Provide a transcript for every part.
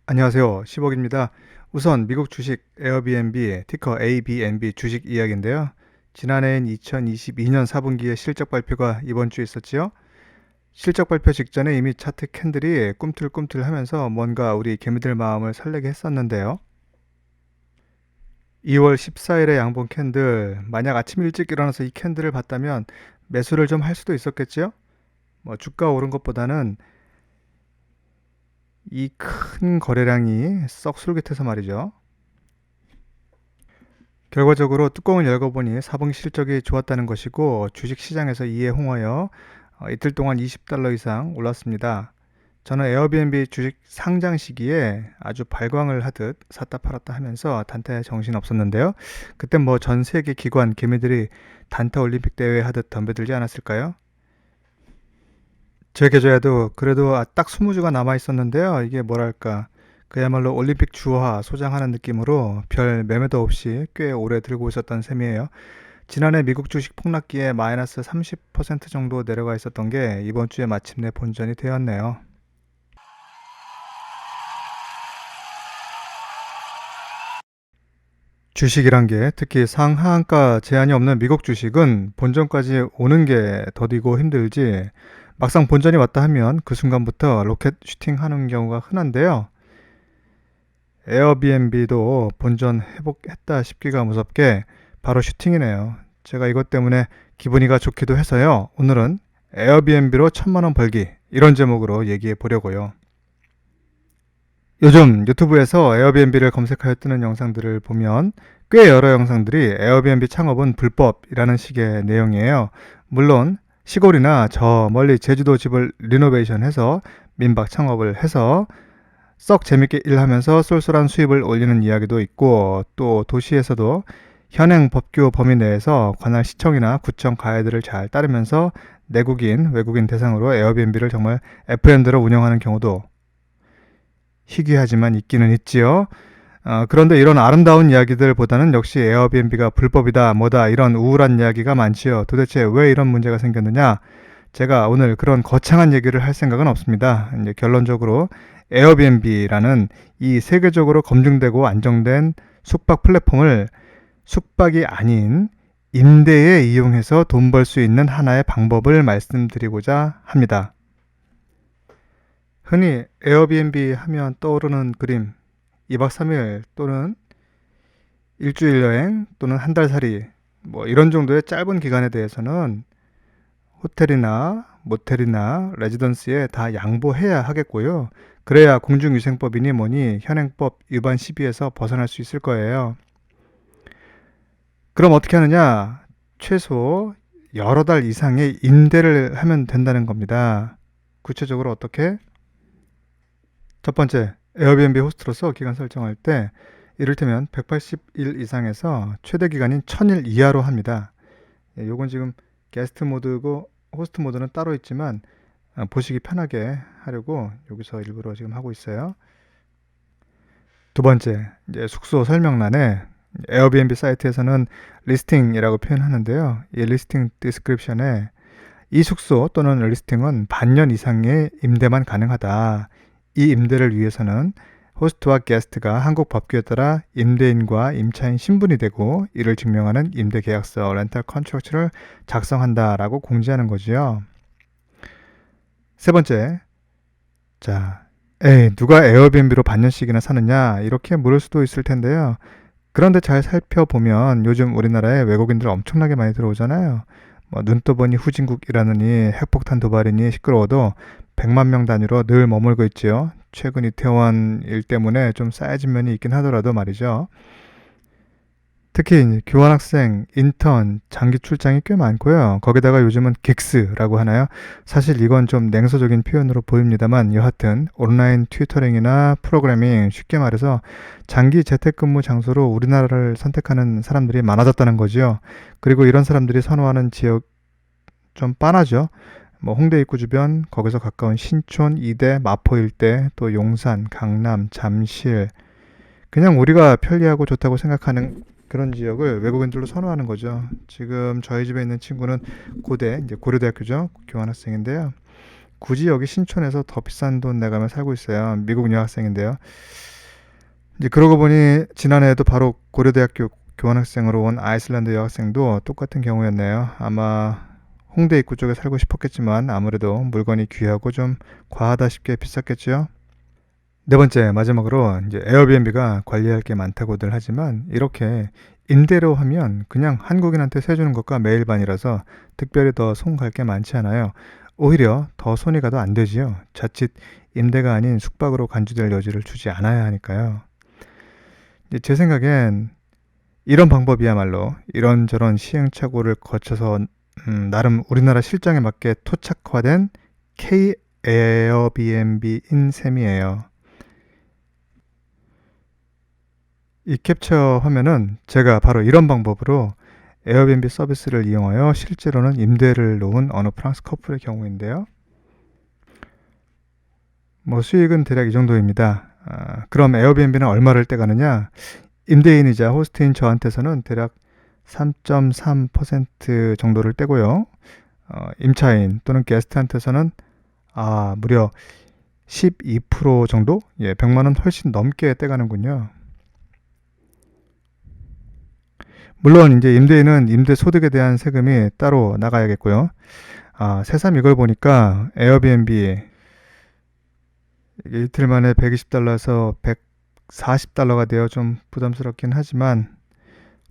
안녕하세요. 10억입니다. 우선 미국 주식 에어비앤비, 티커 ABNB 주식 이야기인데요. 지난해인 2022년 4분기에 실적 발표가 이번 주에 있었지요. 실적 발표 직전에 이미 차트 캔들이 꿈틀꿈틀 하면서 뭔가 우리 개미들 마음을 설레게 했었는데요. 2월 14일에 양봉 캔들, 만약 아침 일찍 일어나서 이 캔들을 봤다면 매수를 좀 할 수도 있었겠지요. 주가 오른 것보다는 이 큰 거래량이 썩 솔깃해서 말이죠. 결과적으로 뚜껑을 열어보니 4분기 실적이 좋았다는 것이고 주식시장에서 이에 홍하여 이틀 동안 20달러 이상 올랐습니다. 저는 에어비앤비 주식 상장 시기에 아주 발광을 하듯 샀다 팔았다 하면서 단타에 정신 없었는데요. 그때 전 세계 기관 개미들이 단타 올림픽 대회 하듯 덤벼들지 않았을까요? 제 계좌에도 그래도 딱 20주가 남아 있었는데요. 이게 뭐랄까 그야말로 올림픽 주화 소장하는 느낌으로 별 매매도 없이 꽤 오래 들고 있었던 셈이에요. 지난해 미국 주식 폭락기에 마이너스 30% 정도 내려가 있었던 게 이번 주에 마침내 본전이 되었네요. 주식이란 게 특히 상하한가 제한이 없는 미국 주식은 본전까지 오는 게 더디고 힘들지 막상 본전이 왔다 하면 그 순간부터 로켓 슈팅하는 경우가 흔한데요. 에어비앤비도 본전 회복했다 싶기가 무섭게 바로 슈팅이네요. 제가 이것 때문에 기분이가 좋기도 해서요. 오늘은 에어비앤비로 1000만원 벌기 이런 제목으로 얘기해 보려고요. 요즘 유튜브에서 에어비앤비를 검색하여 뜨는 영상들을 보면 꽤 여러 영상들이 에어비앤비 창업은 불법이라는 식의 내용이에요. 물론 시골이나 저 멀리 제주도 집을 리노베이션해서 민박 창업을 해서 썩 재밌게 일하면서 쏠쏠한 수입을 올리는 이야기도 있고 또 도시에서도 현행 법규 범위 내에서 관할 시청이나 구청 가이드를 잘 따르면서 내국인, 외국인 대상으로 에어비앤비를 정말 FM대로 운영하는 경우도 희귀하지만 있기는 있지요. 그런데 이런 아름다운 이야기들보다는 역시 에어비앤비가 불법이다 뭐다 이런 우울한 이야기가 많지요. 도대체 왜 이런 문제가 생겼느냐? 제가 오늘 그런 거창한 얘기를 할 생각은 없습니다. 이제 결론적으로 에어비앤비라는 이 세계적으로 검증되고 안정된 숙박 플랫폼을 숙박이 아닌 임대에 이용해서 돈 벌 수 있는 하나의 방법을 말씀드리고자 합니다. 흔히 에어비앤비 하면 떠오르는 그림 2박 3일 또는 일주일 여행 또는 한 달 살이 이런 정도의 짧은 기간에 대해서는 호텔이나 모텔이나 레지던스에 다 양보해야 하겠고요. 그래야 공중위생법이니 뭐니 현행법 위반 시비에서 벗어날 수 있을 거예요. 그럼 어떻게 하느냐? 최소 여러 달 이상의 임대를 하면 된다는 겁니다. 구체적으로 어떻게? 첫 번째, 에어비앤비 호스트로서 기간 설정할 때 이를테면 180일 이상에서 최대 기간인 1000일 이하로 합니다. 요건 지금 게스트 모드고 호스트 모드는 따로 있지만 보시기 편하게 하려고 여기서 일부러 지금 하고 있어요. 두 번째, 이제 숙소 설명란에 에어비앤비 사이트에서는 리스팅이라고 표현하는데요. 이 리스팅 디스크립션에 이 숙소 또는 리스팅은 반년 이상의 임대만 가능하다. 이 임대를 위해서는 호스트와 게스트가 한국 법규에 따라 임대인과 임차인 신분이 되고 이를 증명하는 임대계약서 렌탈 컨트랙트를 작성한다라고 공지하는 거지요. 세 번째, 자, 누가 에어비앤비로 반년씩이나 사느냐 이렇게 물을 수도 있을 텐데요. 그런데 잘 살펴보면 요즘 우리나라에 외국인들 엄청나게 많이 들어오잖아요. 눈떠보니 후진국이라느니 핵폭탄 도발이니 시끄러워도 100만 명 단위로 늘 머물고 있지요. 최근 이태원 일 때문에 좀 쌓여진 면이 있긴 하더라도 말이죠. 특히 교환학생, 인턴, 장기 출장이 꽤 많고요. 거기다가 요즘은 긱스라고 하나요? 사실 이건 좀 냉소적인 표현으로 보입니다만 여하튼 온라인 튜터링이나 프로그래밍 쉽게 말해서 장기 재택근무 장소로 우리나라를 선택하는 사람들이 많아졌다는 거지요. 그리고 이런 사람들이 선호하는 지역 좀 빤하죠. 홍대 입구 주변, 거기서 가까운 신촌, 이대, 마포 일대, 또 용산, 강남, 잠실 그냥 우리가 편리하고 좋다고 생각하는 그런 지역을 외국인들로 선호하는 거죠. 지금 저희 집에 있는 친구는 고대, 이제 고려대학교죠. 교환학생인데요. 굳이 여기 신촌에서 더 비싼 돈 내가며 살고 있어요. 미국 유학생인데요. 이제 그러고 보니 지난해에도 바로 고려대학교 교환학생으로 온 아이슬란드 여학생도 똑같은 경우였네요. 아마 홍대 입구 쪽에 살고 싶었겠지만 아무래도 물건이 귀하고 좀 과하다 싶게 비쌌겠죠. 네 번째, 마지막으로 이제 에어비앤비가 관리할 게 많다고들 하지만 이렇게 임대료 하면 그냥 한국인한테 세주는 것과 매일반이라서 특별히 더 손 갈 게 많지 않아요. 오히려 더 손이 가도 안 되지요. 자칫 임대가 아닌 숙박으로 간주될 여지를 주지 않아야 하니까요. 이제 제 생각엔 이런 방법이야말로 이런저런 시행착오를 거쳐서 나름 우리나라 실정에 맞게 토착화된 K 에어비앤비인 셈이에요. 이 캡처 화면은 제가 바로 이런 방법으로 에어비앤비 서비스를 이용하여 실제로는 임대를 놓은 어느 프랑스 커플의 경우인데요. 뭐 수익은 대략 이 정도입니다. 그럼 에어비앤비는 얼마를 떼가느냐? 임대인이자 호스트인 저한테서는 대략 3.3% 정도를 떼고요. 임차인 또는 게스트한테서는 무려 12% 정도? 100만 원 훨씬 넘게 떼가는군요. 물론 이제 임대인은 임대 소득에 대한 세금이 따로 나가야겠고요. 새삼 이걸 보니까 에어비앤비 이게 이틀 만에 120달러에서 140달러가 되어 좀 부담스럽긴 하지만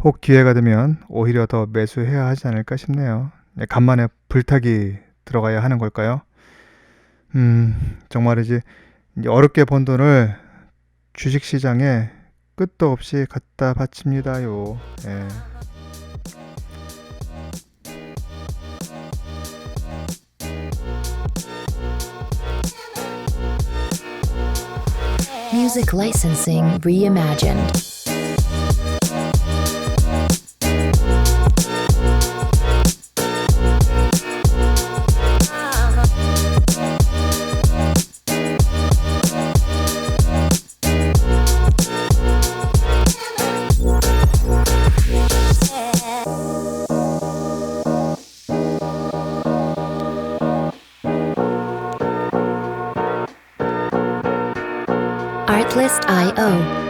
혹 기회가 되면 오히려 더 매수해야 하지 않을까 싶네요. 간만에 불타기 들어가야 하는 걸까요? 정말이지 이제 어렵게 번 돈을 주식시장에 끝도 없이 갖다 바칩니다요. 예. Music licensing reimagined. Artlist.io